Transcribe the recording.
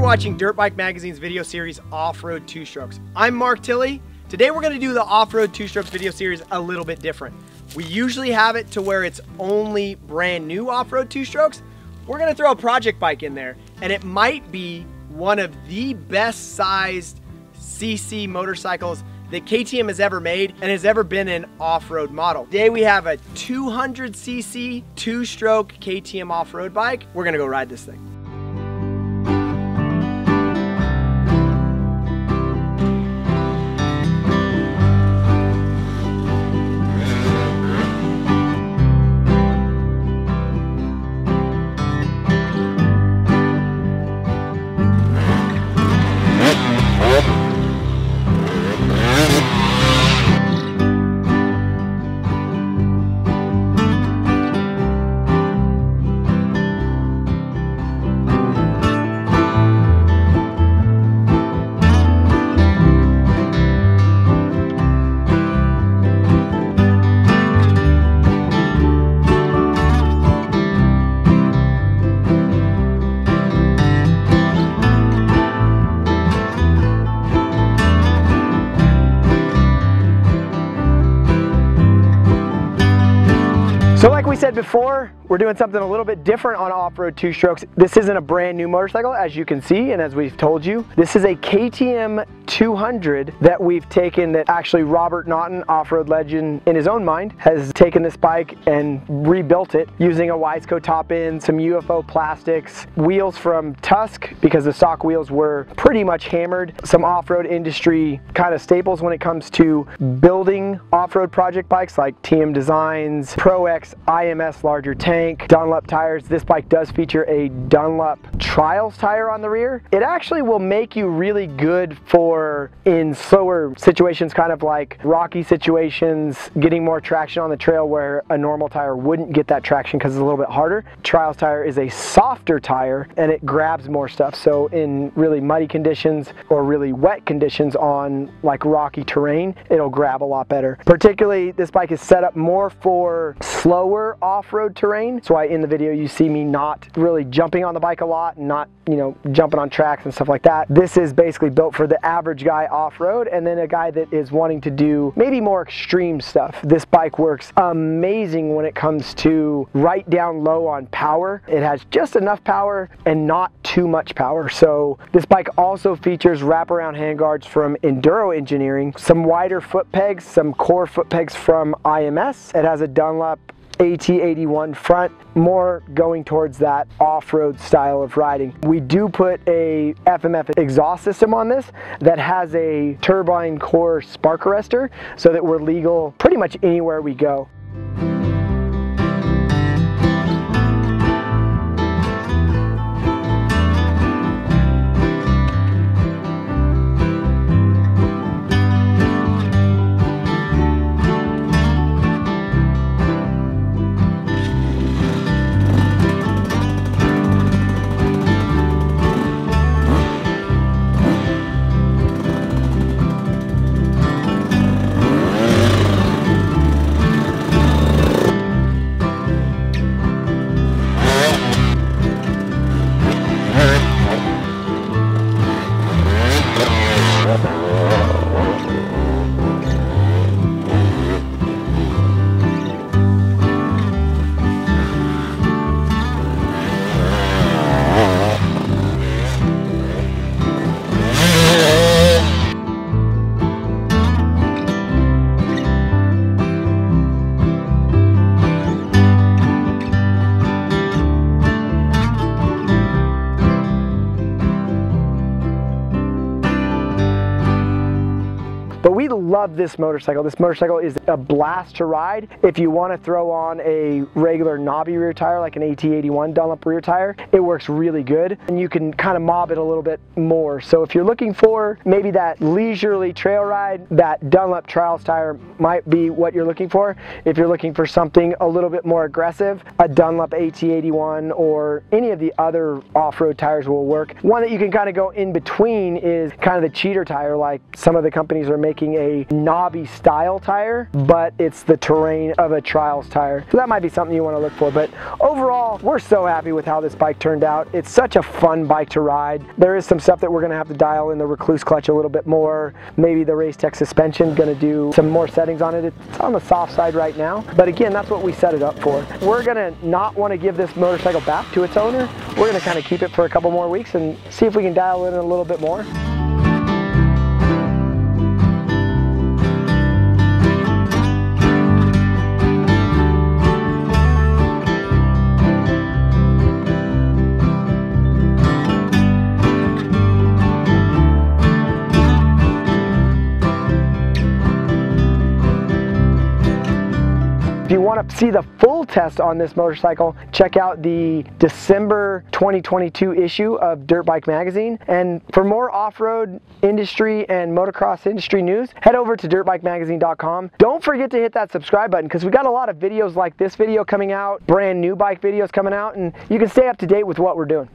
watching Dirt Bike Magazine's video series Off-Road Two Strokes. I'm Mark Tilley. Today we're going to do the Off-Road Two Strokes video series a little bit different. We usually have it to where it's only brand new off-road two strokes. We're going to throw a project bike in there, and it might be one of the best sized CC motorcycles that KTM has ever made and has ever been an off-road model. Today we have a 200cc two-stroke KTM off-road bike. We're gonna go ride this thing. So like we said before, we're doing something a little bit different on off-road two strokes. This isn't a brand new motorcycle, as you can see, and as we've told you. This is a KTM 200 that we've taken, that actually Robert Naughton, off-road legend in his own mind, has taken this bike and rebuilt it using a Wiseco top end, some UFO Plastics, wheels from Tusk, because the stock wheels were pretty much hammered, some off-road industry kind of staples when it comes to building off-road project bikes like TM Designs, Pro X, IMS larger tank, Dunlop tires. This bike does feature a Dunlop Trials tire on the rear. It actually will make you really good for in slower situations, kind of like rocky situations, getting more traction on the trail where a normal tire wouldn't get that traction because it's a little bit harder. Trials tire is a softer tire and it grabs more stuff. So in really muddy conditions or really wet conditions on like rocky terrain, it'll grab a lot better. Particularly, this bike is set up more for slower off-road terrain. That's why in the video you see me not really jumping on the bike a lot, and not, you know, jumping on tracks and stuff like that. This is basically built for the average guy off-road, and then a guy that is wanting to do maybe more extreme stuff. This bike works amazing when it comes to right down low on power. It has just enough power and not too much power. So this bike also features wraparound handguards from Enduro Engineering, some wider foot pegs, some core foot pegs from IMS. It has a Dunlop AT81 front, more going towards that off-road style of riding. We do put a FMF exhaust system on this that has a turbine core spark arrestor, so that we're legal pretty much anywhere we go. But we love this motorcycle. This motorcycle is a blast to ride. If you want to throw on a regular knobby rear tire, like an AT81 Dunlop rear tire, it works really good, and you can kind of mob it a little bit more. So if you're looking for maybe that leisurely trail ride, that Dunlop Trials tire might be what you're looking for. If you're looking for something a little bit more aggressive, a Dunlop AT81 or any of the other off-road tires will work. One that you can kind of go in between is kind of the cheater tire, like some of the companies are making a a knobby style tire, but it's the terrain of a trials tire. So that might be something you want to look for. But overall, we're so happy with how this bike turned out. It's such a fun bike to ride. There is some stuff that we're going to have to dial in the Rekluse clutch a little bit more. Maybe the Race Tech suspension, going to do some more settings on it. It's on the soft side right now, but again, that's what we set it up for. We're going to not want to give this motorcycle back to its owner. We're going to kind of keep it for a couple more weeks and see if we can dial it in a little bit more. If you want to see the full test on this motorcycle, check out the December 2022 issue of Dirt Bike Magazine. And for more off-road industry and motocross industry news, head over to dirtbikemagazine.com. Don't forget to hit that subscribe button because we got a lot of videos like this video coming out, brand new bike videos coming out, and you can stay up to date with what we're doing.